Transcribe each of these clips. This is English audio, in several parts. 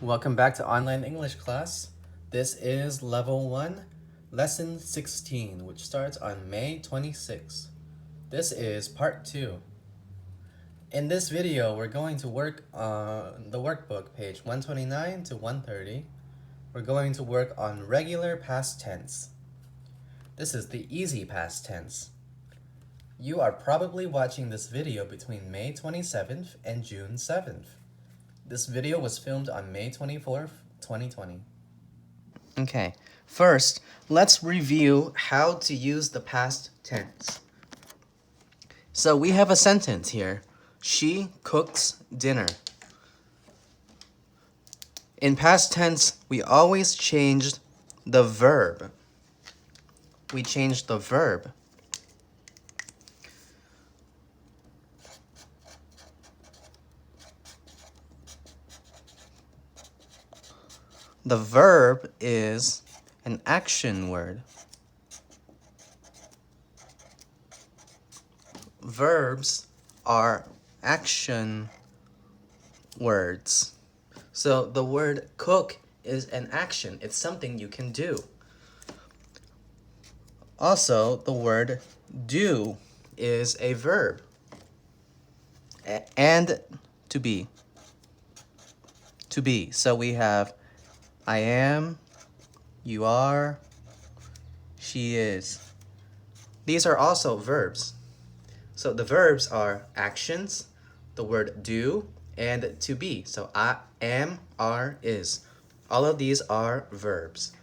Welcome back to online English class. This is level 1, lesson 16, which starts on May 26. This is part 2. In this video, we're going to work on the workbook, page 129 to 130. We're going to work on regular past tense. This is the easy past tense. You are probably watching this video between May 27th and June 7th. This video was filmed on May 24th, 2020. Okay, first, let's review how to use the past tense. So we have a sentence here. She cooks dinner. In past tense, we always changed the verb. We changed the verb. The verb is an action word. Verbs are action words. So the word cook is an action. It's something you can do. Also, the word do is a verb. And to be. To be. So we have I am, you are, she is. These are also verbs. So the verbs are actions, the word do, and to be. So I am, are, is. All of these are verbs.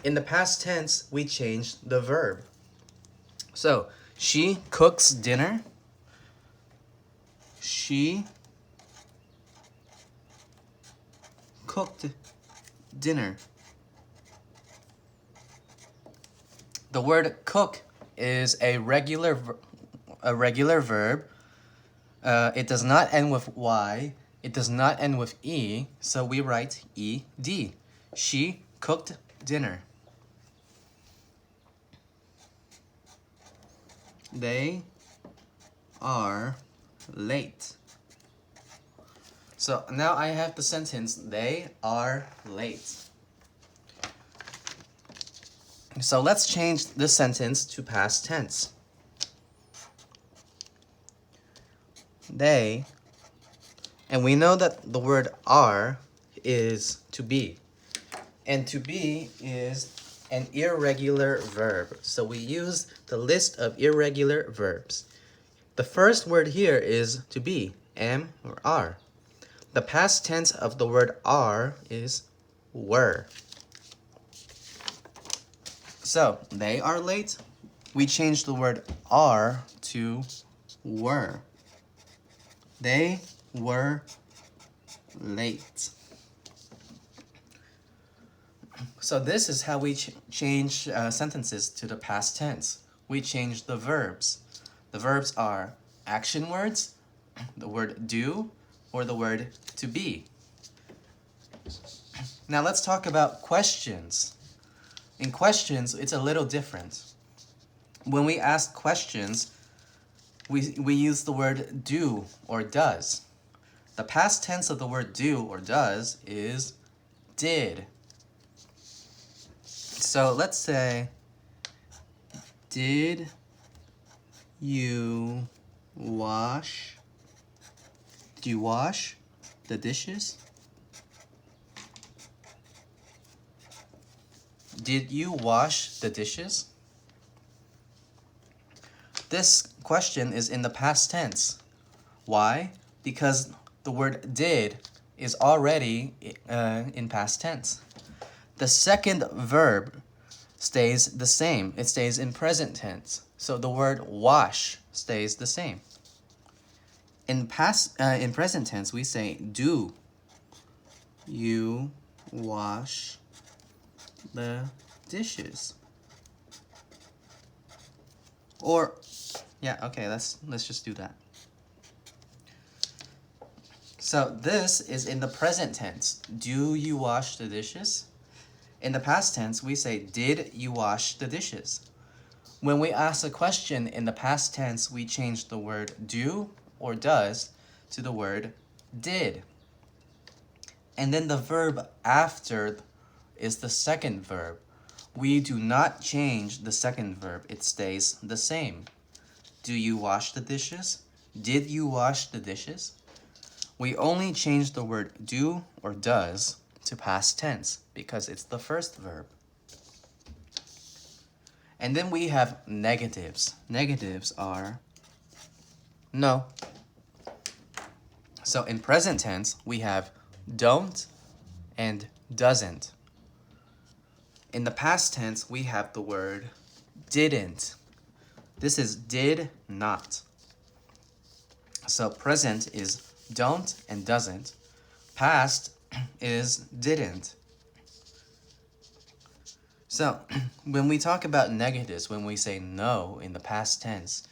In the past tense, we changed the verb. So she cooks dinner. She cooked dinner. The word cook is a regular verb. It does not end with Y. It does not end with E, so we write ED. She cooked dinner. They are late. So now I have the sentence, they are late. So let's change this sentence to past tense. They, and we know that the word are is to be. And to be is an irregular verb. So we use the list of irregular verbs. The first word here is to be, am or are. The past tense of the word are is were. So, they are late. We changed the word are to were. They were late. So this is how we change sentences to the past tense. We change the verbs. The verbs are action words, the word do, or the word to be. Now let's talk about questions. In questions, it's a little different. When we ask questions, we use the word do or does. The past tense of the word do or does is did. So let's say, did you wash the dishes? Did you wash the dishes? This question is in the past tense. Why? Because the word did is already in past tense. The second verb stays the same. It stays in present tense. So the word wash stays the same. In present tense, we say do you wash the dishes? Or, yeah, okay, let's just do that. So this is in the present tense. Do you wash the dishes? In the past tense, we say, did you wash the dishes? When we ask a question in the past tense, we change the word do or does to the word did. And then the verb after is the second verb. We do not change the second verb. It stays the same. Do you wash the dishes? Did you wash the dishes? We only change the word do or does to past tense because it's the first verb. And then we have negatives. Negatives are no. So in present tense, we have don't and doesn't. In the past tense, we have the word didn't. This is did not. So present is don't and doesn't. Past is didn't. So when we talk about negatives, when we say no in the past tense,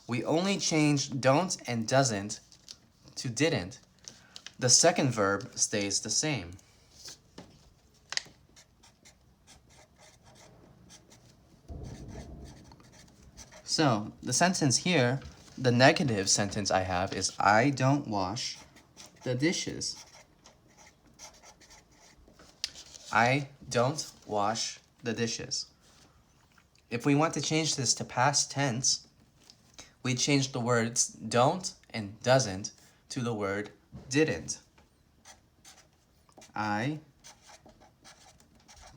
we only change don't and doesn't to didn't. The second verb stays the same. So the sentence here, the negative sentence I have is I don't wash the dishes. I don't wash the dishes. If we want to change this to past tense, we change the words don't and doesn't to the word didn't. I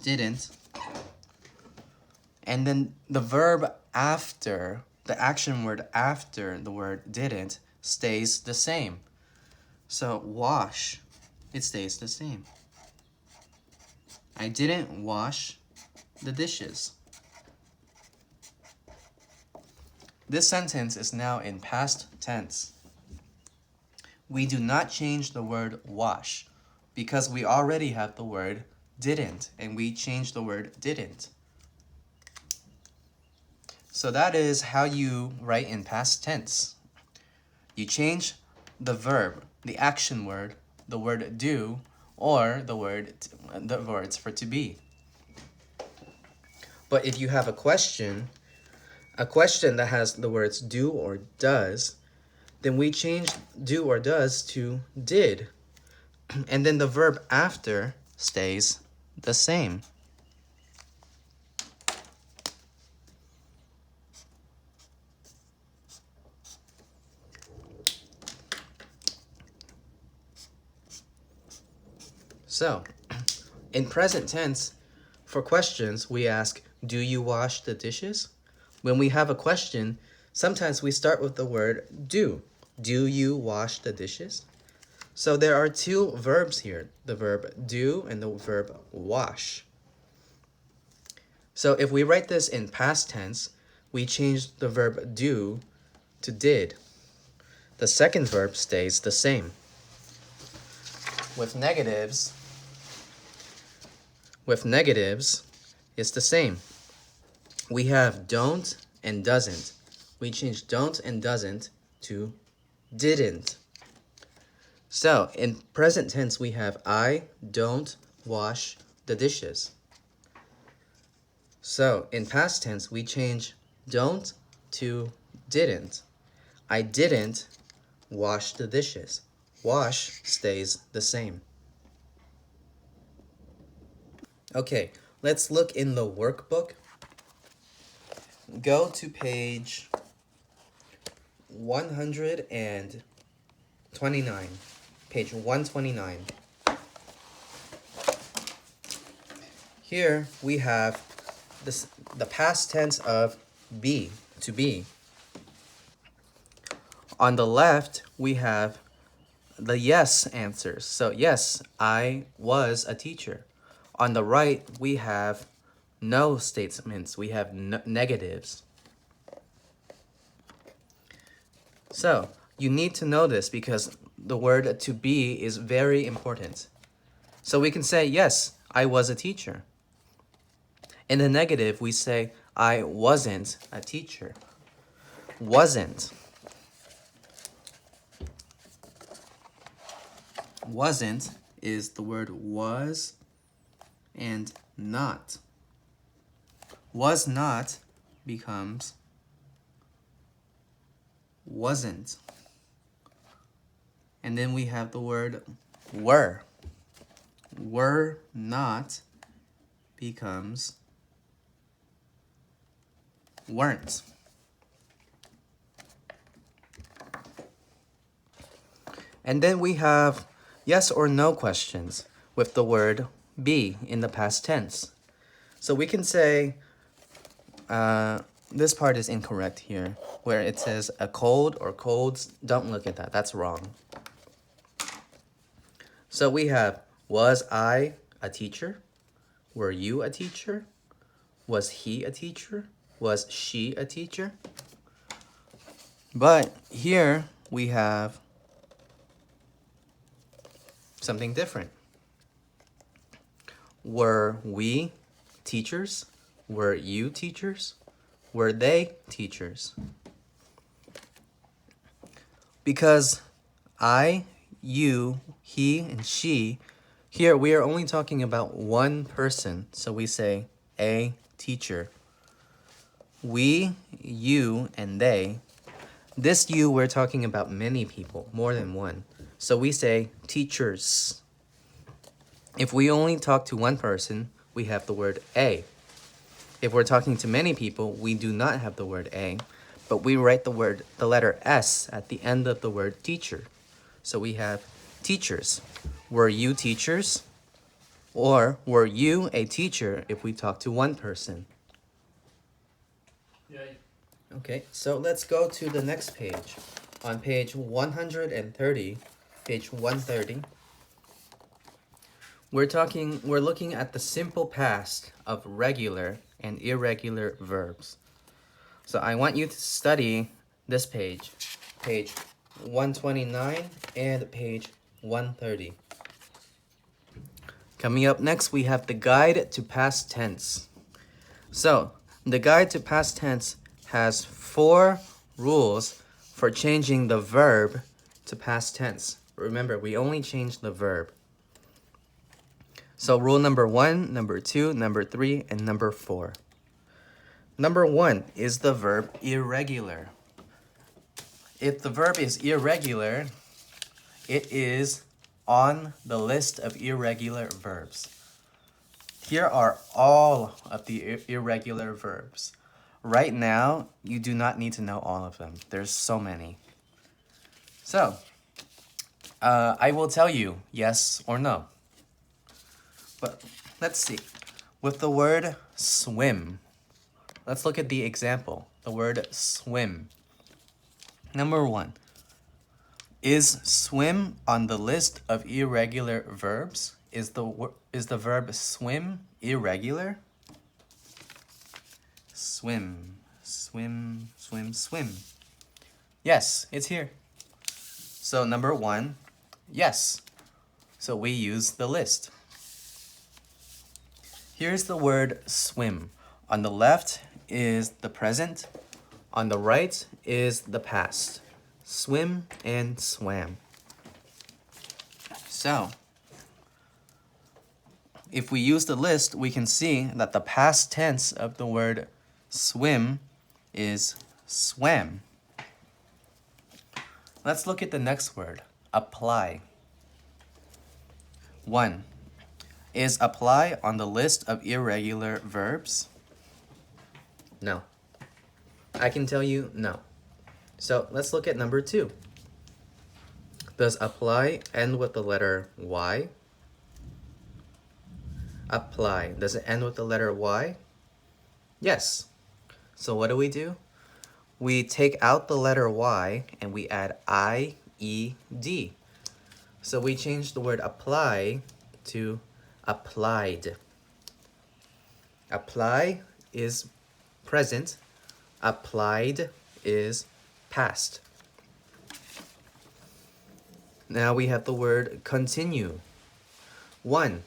didn't. And then the verb after, the action word after the word didn't stays the same. So wash, it stays the same. I didn't wash the dishes. This sentence is now in past tense. We do not change the word wash because we already have the word didn't, and we change the word didn't. So that is how you write in past tense. You change the verb, the action word, the word do, or the words for to be. But if you have a question that has the words do or does, then we change do or does to did. And then the verb after stays the same. So, in present tense, for questions, we ask, do you wash the dishes? When we have a question, sometimes we start with the word do. Do you wash the dishes? So there are two verbs here, the verb do and the verb wash. So if we write this in past tense, we change the verb do to did. The second verb stays the same. With negatives, it's the same. We have don't and doesn't. We change don't and doesn't to didn't. So in present tense, we have I don't wash the dishes. So in past tense, we change don't to didn't. I didn't wash the dishes. Wash stays the same. Okay, let's look in the workbook. Go to page 129. Page 129. Here we have the past tense of be, to be. On the left, we have the yes answers. So yes, I was a teacher. On the right, we have no statements. We have negatives. So you need to know this because the word to be is very important. So we can say, yes, I was a teacher. In the negative, we say, I wasn't a teacher. Wasn't. Wasn't is the word was and not. Was not becomes wasn't. And then we have the word were. Were not becomes weren't. And then we have yes or no questions with the word be in the past tense. So we can say, this part is incorrect here, where it says a cold or colds. Don't look at that, that's wrong. So we have, was I a teacher? Were you a teacher? Was he a teacher? Was she a teacher? But here we have something different. Were we teachers? Were you teachers? Were they teachers? Because I, you, he, and she, here we are only talking about one person, so we say a teacher. We, you, and they. This you, we're talking about many people, more than one. So we say teachers. If we only talk to one person, we have the word a. If we're talking to many people, we do not have the word a, but we write the letter S at the end of the word teacher. So we have teachers. Were you teachers? Or were you a teacher if we talk to one person? Yeah. Okay, so let's go to the next page. On page 130, page 130, we're looking at the simple past of regular and irregular verbs. So I want you to study this page, page 129 and page 130. Coming up next, we have the guide to past tense. So the guide to past tense has 4 rules for changing the verb to past tense. Remember, we only change the verb. So rule number 1, number 2, number 3, and number 4. Number 1 is the verb irregular. If the verb is irregular, it is on the list of irregular verbs. Here are all of the irregular verbs. Right now, you do not need to know all of them. There's so many. So, I will tell you yes or no. But let's see. With the word swim, let's look at the example. The word swim. Number 1. Is swim on the list of irregular verbs? Is the verb swim irregular? Swim, swim, swim, swim. Yes, it's here. So number 1, yes. So we use the list. Here's the word swim. On the left is the present. On the right is the past. Swim and swam. So, if we use the list, we can see that the past tense of the word swim is swam. Let's look at the next word, apply. 1. Is apply on the list of irregular verbs? No. I can tell you no. So let's look at number 2. Does apply end with the letter Y? Apply. Does it end with the letter Y? Yes. So what do? We take out the letter Y and we add I-E-D. So we change the word apply to applied. Apply is present. Applied is past. Now we have the word continue. 1.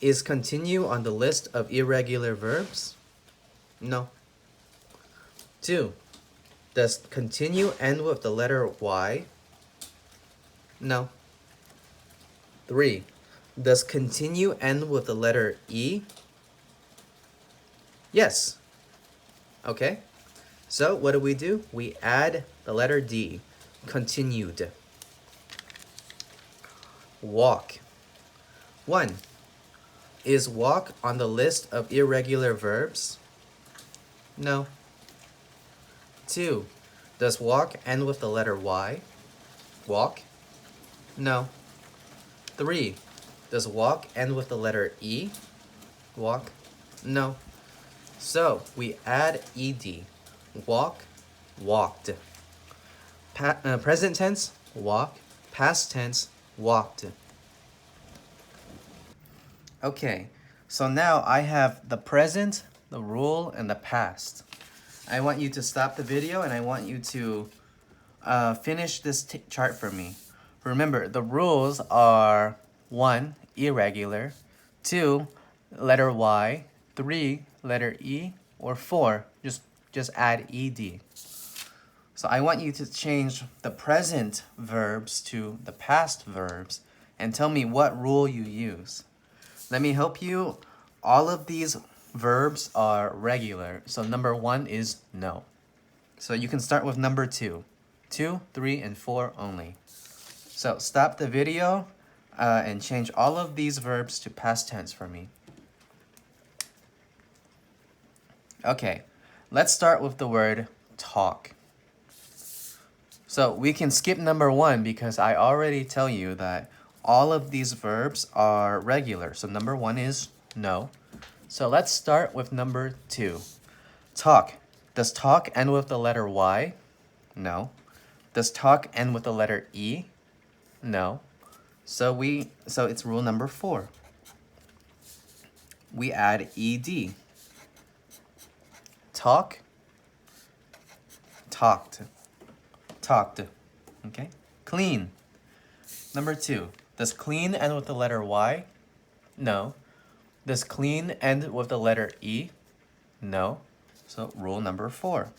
Is continue on the list of irregular verbs? No. 2. Does continue end with the letter Y? No. 3. Does continue end with the letter E? Yes. Okay. So what do? We add the letter D. Continued. Walk. 1. Is walk on the list of irregular verbs? No. 2. Does walk end with the letter Y? Walk? No. 3. Does walk end with the letter E? Walk? No. So we add ed. Walk, walked. Present tense, walk. Past tense, walked. Okay, so now I have the present, the rule, and the past. I want you to stop the video and I want you to finish this chart for me. Remember, the rules are 1, irregular, 2, letter Y, 3, letter E, or 4, just add ed. So I want you to change the present verbs to the past verbs and tell me what rule you use. Let me help you. All of these verbs are regular. So number 1 is no. So you can start with number 2. 2, 3, and 4 only. So stop the video and change all of these verbs to past tense for me. Okay, let's start with the word talk. So we can skip number 1 because I already tell you that all of these verbs are regular. So number 1 is no. So let's start with number 2. Talk. Does talk end with the letter Y? No. Does talk end with the letter E? No. So it's rule number 4. We add ed. Talk, talked, talked. Okay? Clean. Number 2. Does clean end with the letter Y? No. Does clean end with the letter E? No. So rule number 4.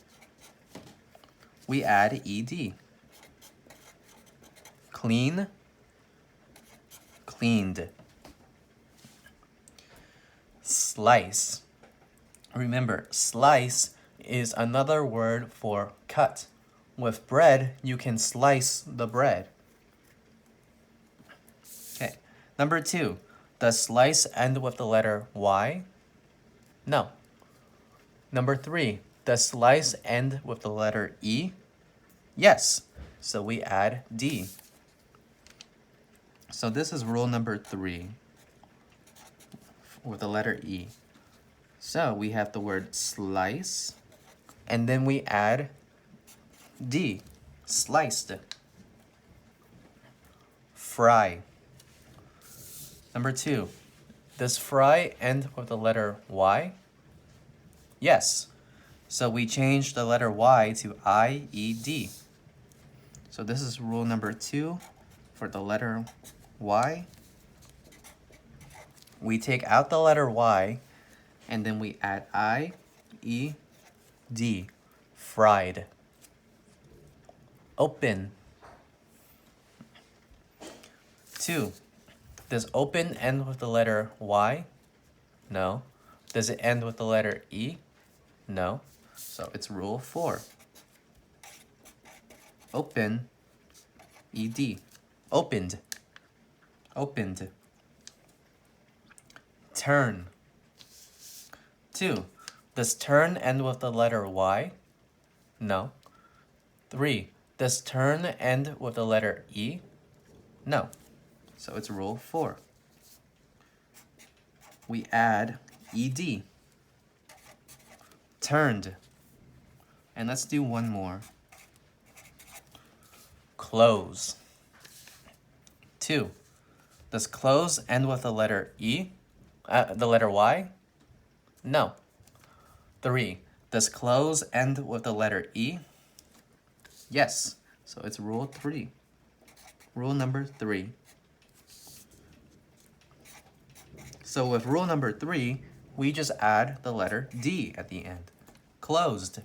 We add ed. Clean, cleaned. Slice. Remember, slice is another word for cut. With bread, you can slice the bread. Okay. Number 2. Does slice end with the letter Y? No. Number 3. Does slice end with the letter E? Yes. So we add D. So this is rule number 3 with the letter E. So we have the word slice, and then we add D, sliced. Fry. Number 2, does fry end with the letter Y? Yes. So we change the letter Y to I-E-D. So this is rule number 2 for the letter Y. We take out the letter Y, and then we add I-E-D, fried. Open. 2. Does open end with the letter Y? No. Does it end with the letter E? No. So it's rule 4. Open, E-D. Opened. Opened. Turn. 2. Does turn end with the letter Y? No. 3. Does turn end with the letter E? No. So it's rule 4. We add ed. Turned. And let's do one more. Close. 2. Does close end with the letter E? The letter Y? No. 3. Does close end with the letter E? Yes. So it's rule 3. Rule number 3. So with rule number 3, we just add the letter D at the end. Closed.